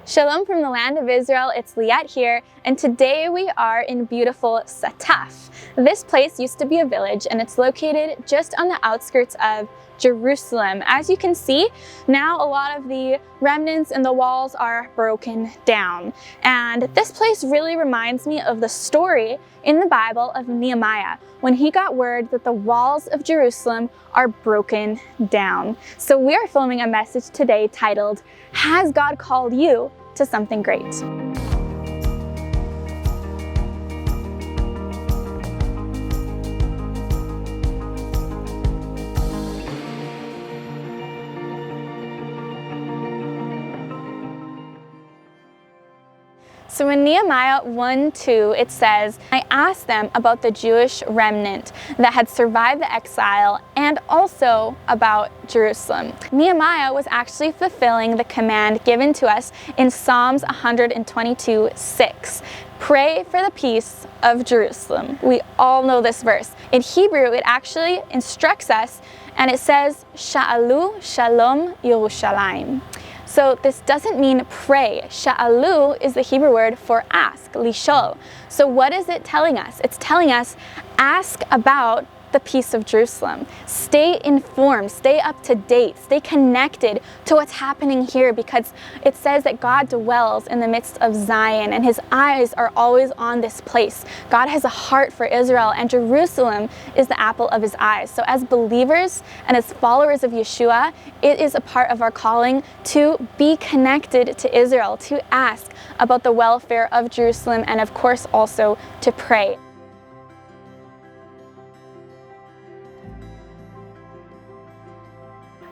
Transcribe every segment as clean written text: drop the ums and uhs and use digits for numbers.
Shalom from the land of Israel, it's Liat here, and today we are in beautiful Sataf. This place used to be a village and it's located just on the outskirts of Jerusalem. As you can see, now a lot of the remnants and the walls are broken down. And this place really reminds me of the story in the Bible of Nehemiah, when he got word that the walls of Jerusalem are broken down. So we are filming a message today titled, Has God Called You to Something Great? So in Nehemiah 1:2, it says, I asked them about the Jewish remnant that had survived the exile and also about Jerusalem. Nehemiah was actually fulfilling the command given to us in Psalms 122:6. Pray for the peace of Jerusalem. We all know this verse. In Hebrew, it actually instructs us and it says, Sha'alu Shalom Yerushalayim. So this doesn't mean pray. Sha'alu is the Hebrew word for ask, lishol. So what is it telling us? It's telling us, ask about the peace of Jerusalem. Stay informed, stay up to date, stay connected to what's happening here, because it says that God dwells in the midst of Zion and his eyes are always on this place. God has a heart for Israel and Jerusalem is the apple of his eyes. So as believers and as followers of Yeshua, it is a part of our calling to be connected to Israel, to ask about the welfare of Jerusalem, and of course also to pray.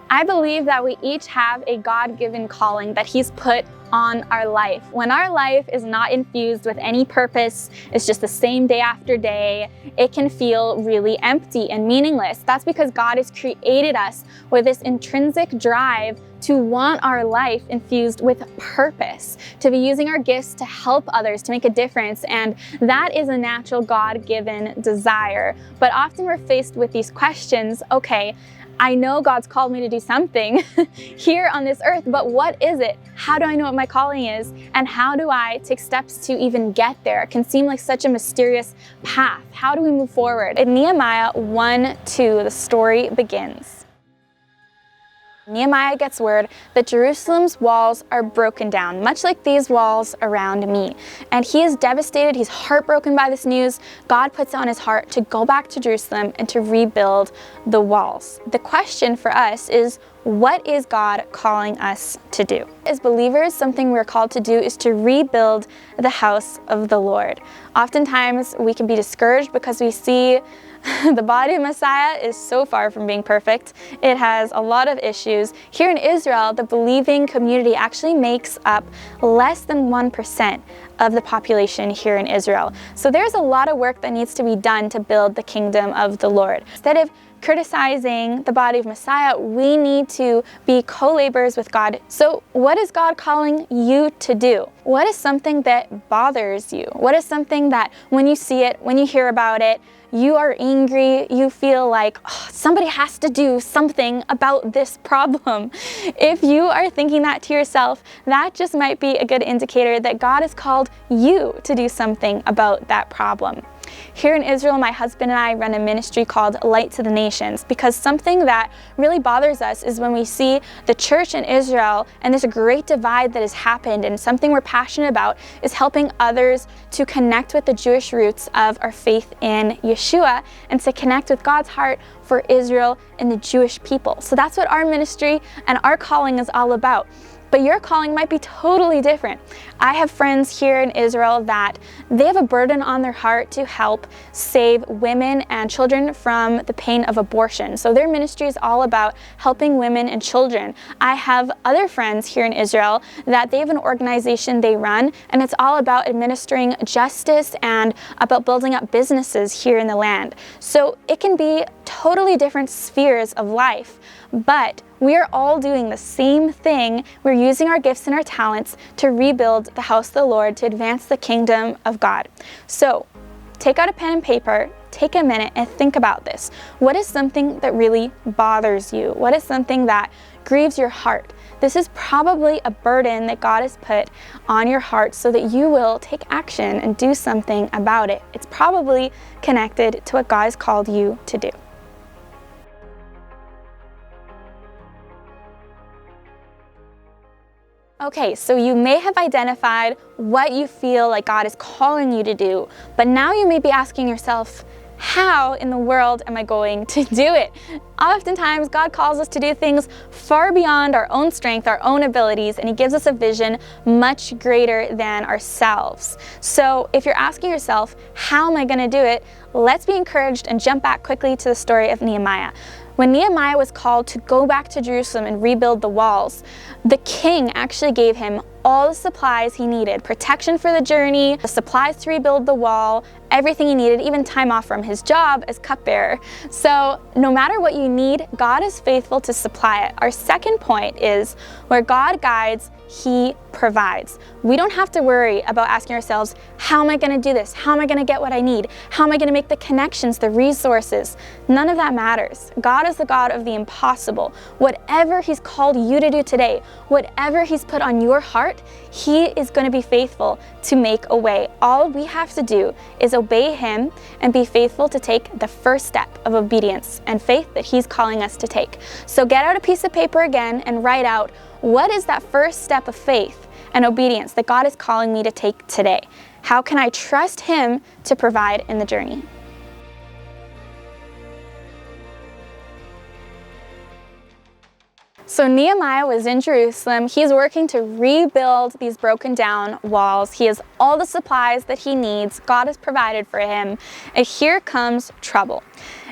I believe that we each have a God-given calling that he's put on our life. When our life is not infused with any purpose, it's just the same day after day, it can feel really empty and meaningless. That's because God has created us with this intrinsic drive to want our life infused with purpose, to be using our gifts to help others, to make a difference, and that is a natural God-given desire. But often we're faced with these questions, okay, I know God's called me to do something here on this earth, but what is it? How do I know what my calling is? And how do I take steps to even get there? It can seem like such a mysterious path. How do we move forward? In Nehemiah 1:2, the story begins. Nehemiah gets word that Jerusalem's walls are broken down, much like these walls around me. And he is devastated, he's heartbroken by this news. God puts it on his heart to go back to Jerusalem and to rebuild the walls. The question for us is, what is God calling us to do? As believers, something we're called to do is to rebuild the house of the Lord. Oftentimes, we can be discouraged because we see the body of Messiah is so far from being perfect. It has a lot of issues. Here in Israel, the believing community actually makes up less than 1% of the population here in Israel. So there's a lot of work that needs to be done to build the kingdom of the Lord. Instead of criticizing the body of Messiah, we need to be co-laborers with God. So what is God calling you to do? What is something that bothers you? What is something that when you see it, when you hear about it, you are angry, you feel like somebody has to do something about this problem? If you are thinking that to yourself, that just might be a good indicator that God has called you to do something about that problem. Here in Israel, my husband and I run a ministry called Light to the Nations, because something that really bothers us is when we see the church in Israel and this great divide that has happened, and something we're passionate about is helping others to connect with the Jewish roots of our faith in Yeshua and to connect with God's heart for Israel and the Jewish people. So that's what our ministry and our calling is all about. But your calling might be totally different. I have friends here in Israel that they have a burden on their heart to help save women and children from the pain of abortion. So their ministry is all about helping women and children. I have other friends here in Israel that they have an organization they run, and it's all about administering justice and about building up businesses here in the land. So it can be totally different spheres of life, but we are all doing the same thing. We're using our gifts and our talents to rebuild the house of the Lord, to advance the kingdom of God. So take out a pen and paper, take a minute and think about this. What is something that really bothers you? What is something that grieves your heart? This is probably a burden that God has put on your heart so that you will take action and do something about it. It's probably connected to what God has called you to do. Okay, so you may have identified what you feel like God is calling you to do, but now you may be asking yourself, how in the world am I going to do it? Oftentimes, God calls us to do things far beyond our own strength, our own abilities, and He gives us a vision much greater than ourselves. So if you're asking yourself, how am I going to do it? Let's be encouraged and jump back quickly to the story of Nehemiah. When Nehemiah was called to go back to Jerusalem and rebuild the walls, the king actually gave him all the supplies he needed, protection for the journey, the supplies to rebuild the wall, everything he needed, even time off from his job as cupbearer. So no matter what you need, God is faithful to supply it. Our second point is where God guides, He provides. We don't have to worry about asking ourselves, how am I going to do this? How am I going to get what I need? How am I going to make the connections, the resources? None of that matters. God is the God of the impossible. Whatever He's called you to do today, whatever He's put on your heart, He is going to be faithful to make a way. All we have to do is obey Him and be faithful to take the first step of obedience and faith that He's calling us to take. So get out a piece of paper again and write out, what is that first step of faith and obedience that God is calling me to take today? How can I trust Him to provide in the journey? So Nehemiah was in Jerusalem. He's working to rebuild these broken down walls. He has all the supplies that he needs. God has provided for him. And here comes trouble.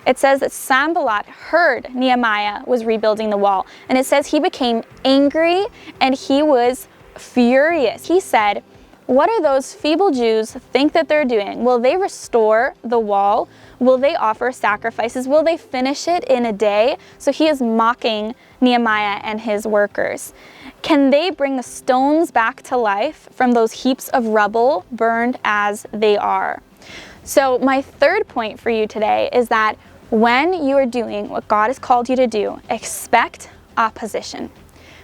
It says that Sanballat heard Nehemiah was rebuilding the wall. And it says he became angry and he was furious. He said, "What are those feeble Jews think that they're doing? Will they restore the wall? Will they offer sacrifices? Will they finish it in a day?" So he is mocking Nehemiah and his workers. "Can they bring the stones back to life from those heaps of rubble burned as they are?" So my third point for you today is that when you are doing what God has called you to do, expect opposition.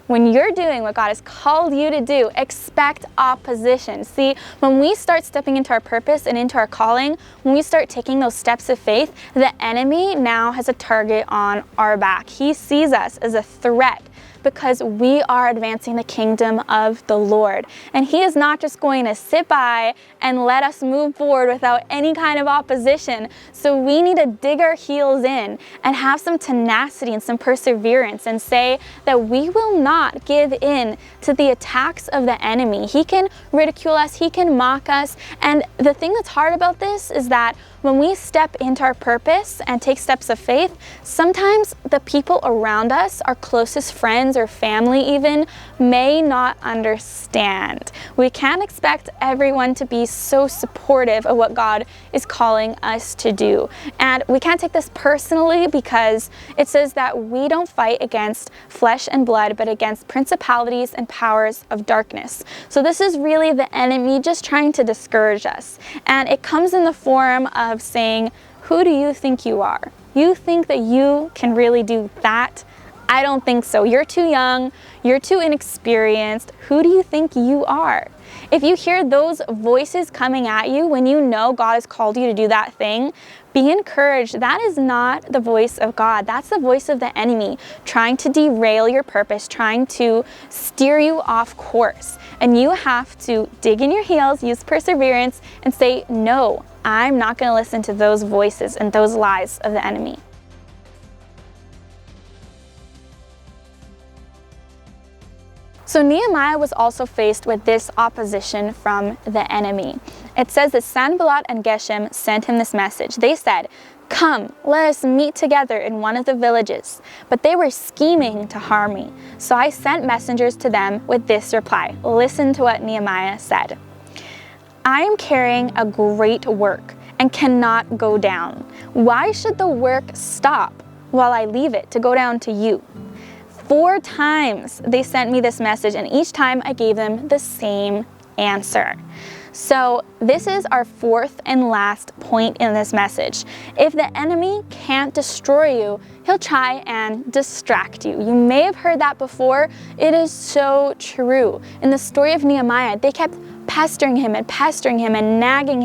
When you're doing what God has called you to do, expect opposition. See, when we start stepping into our purpose and into our calling, when we start taking those steps of faith, the enemy now has a target on our back. He sees us as a threat because we are advancing the kingdom of the Lord. And He is not just going to sit by and let us move forward without any kind of opposition. So we need to dig our heels in and have some tenacity and some perseverance and say that we will not give in to the attacks of the enemy. He can ridicule us, he can mock us. And the thing that's hard about this is that when we step into our purpose and take steps of faith, sometimes the people around us, our closest friends or family even, may not understand. We can't expect everyone to be so supportive of what God is calling us to do. And we can't take this personally because it says that we don't fight against flesh and blood, but against principalities and powers of darkness. So this is really the enemy just trying to discourage us. And it comes in the form of saying, "Who do you think you are? You think that you can really do that? I don't think so. You're too young. You're too inexperienced. Who do you think you are?" If you hear those voices coming at you when you know God has called you to do that thing, be encouraged. That is not the voice of God. That's the voice of the enemy trying to derail your purpose, trying to steer you off course. And you have to dig in your heels, use perseverance, and say, "No, I'm not going to listen to those voices and those lies of the enemy." So Nehemiah was also faced with this opposition from the enemy. It says that Sanballat and Geshem sent him this message. They said, "Come, let us meet together in one of the villages." But they were scheming to harm me. So I sent messengers to them with this reply. Listen to what Nehemiah said. "I am carrying a great work and cannot go down. Why should the work stop while I leave it to go down to you?" 4 times they sent me this message, and each time I gave them the same answer. So this is our fourth and last point in this message. If the enemy can't destroy you, he'll try and distract you. You may have heard that before. It is so true. In the story of Nehemiah, they kept pestering him and nagging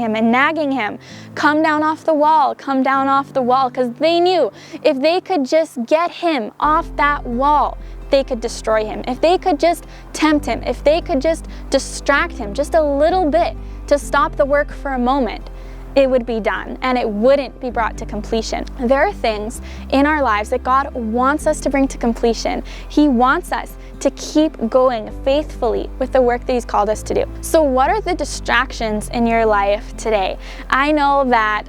him. Come down off the wall, because they knew if they could just get him off that wall, they could destroy him. If they could just tempt him, if they could just distract him just a little bit to stop the work for a moment, it would be done and it wouldn't be brought to completion. There are things in our lives that God wants us to bring to completion. He wants us to keep going faithfully with the work that He's called us to do. So what are the distractions in your life today? I know that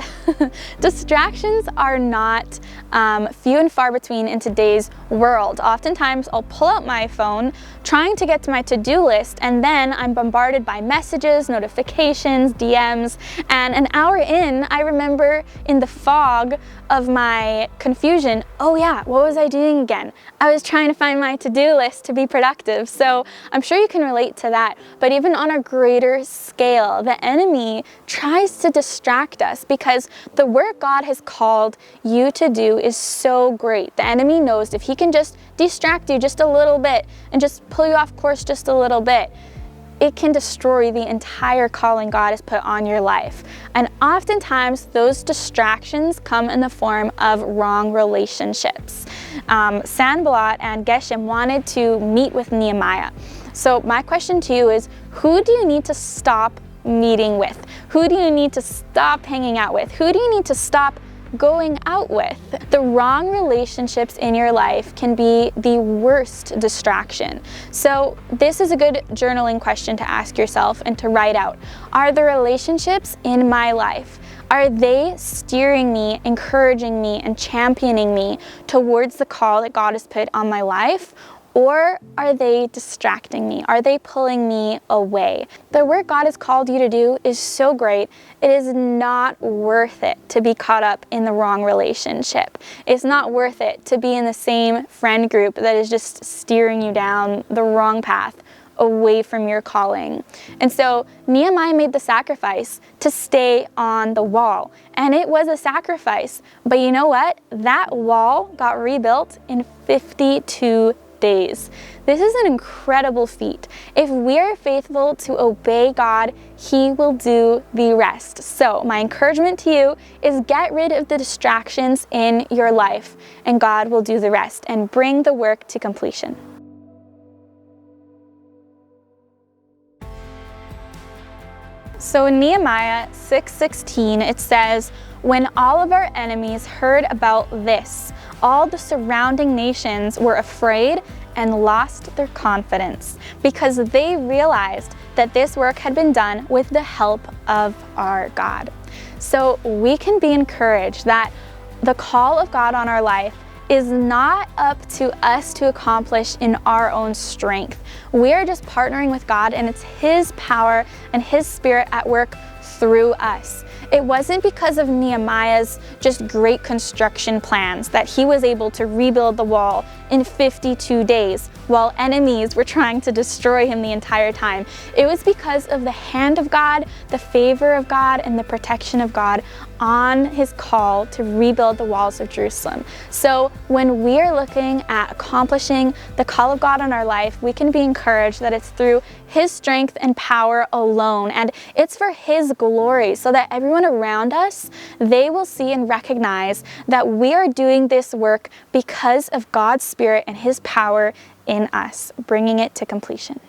distractions are not few and far between in today's world. Oftentimes I'll pull out my phone trying to get to my to-do list, and then I'm bombarded by messages, notifications, DMs, and an hour in, I remember in the fog of my confusion, oh yeah, what was I doing again? I was trying to find my to-do list to be productive. So I'm sure you can relate to that. But even on a greater scale, the enemy tries to distract us because the work God has called you to do is so great. The enemy knows if he can just distract you just a little bit and just pull you off course just a little bit, it can destroy the entire calling God has put on your life. And oftentimes those distractions come in the form of wrong relationships. Sanballat and Geshem wanted to meet with Nehemiah. So my question to you is, who do you need to stop meeting with? Who do you need to stop hanging out with? Who do you need to stop going out with? The wrong relationships in your life can be the worst distraction. So this is a good journaling question to ask yourself and to write out. Are the relationships in my life, are they steering me, encouraging me, and championing me towards the call that God has put on my life? Or are they distracting me? Are they pulling me away? The work God has called you to do is so great. It is not worth it to be caught up in the wrong relationship. It's not worth it to be in the same friend group that is just steering you down the wrong path away from your calling. And so Nehemiah made the sacrifice to stay on the wall. And it was a sacrifice. But you know what? That wall got rebuilt in 52 days. This is an incredible feat. If we are faithful to obey God, He will do the rest. So my encouragement to you is get rid of the distractions in your life, and God will do the rest and bring the work to completion. So in Nehemiah 6:16, it says, "When all of our enemies heard about this, all the surrounding nations were afraid and lost their confidence because they realized that this work had been done with the help of our God." So we can be encouraged that the call of God on our life is not up to us to accomplish in our own strength. We are just partnering with God, and it's His power and His Spirit at work through us. It wasn't because of Nehemiah's just great construction plans that he was able to rebuild the wall in 52 days while enemies were trying to destroy him the entire time. It was because of the hand of God, the favor of God, and the protection of God on his call to rebuild the walls of Jerusalem. So when we are looking at accomplishing the call of God on our life, we can be encouraged that it's through His strength and power alone, and it's for His glory, so that everyone around us, they will see and recognize that we are doing this work because of God's Spirit and His power in us, bringing it to completion.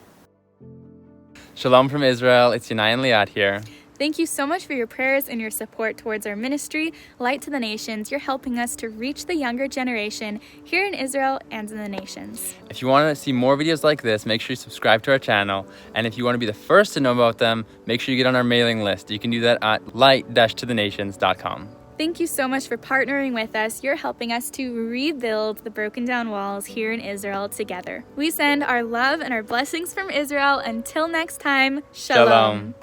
Shalom from Israel, it's Yanai and Liat here. Thank you so much for your prayers and your support towards our ministry, Light to the Nations. You're helping us to reach the younger generation here in Israel and in the nations. If you want to see more videos like this, make sure you subscribe to our channel. And if you want to be the first to know about them, make sure you get on our mailing list. You can do that at light-to-the-nations.com. Thank you so much for partnering with us. You're helping us to rebuild the broken down walls here in Israel together. We send our love and our blessings from Israel. Until next time, Shalom.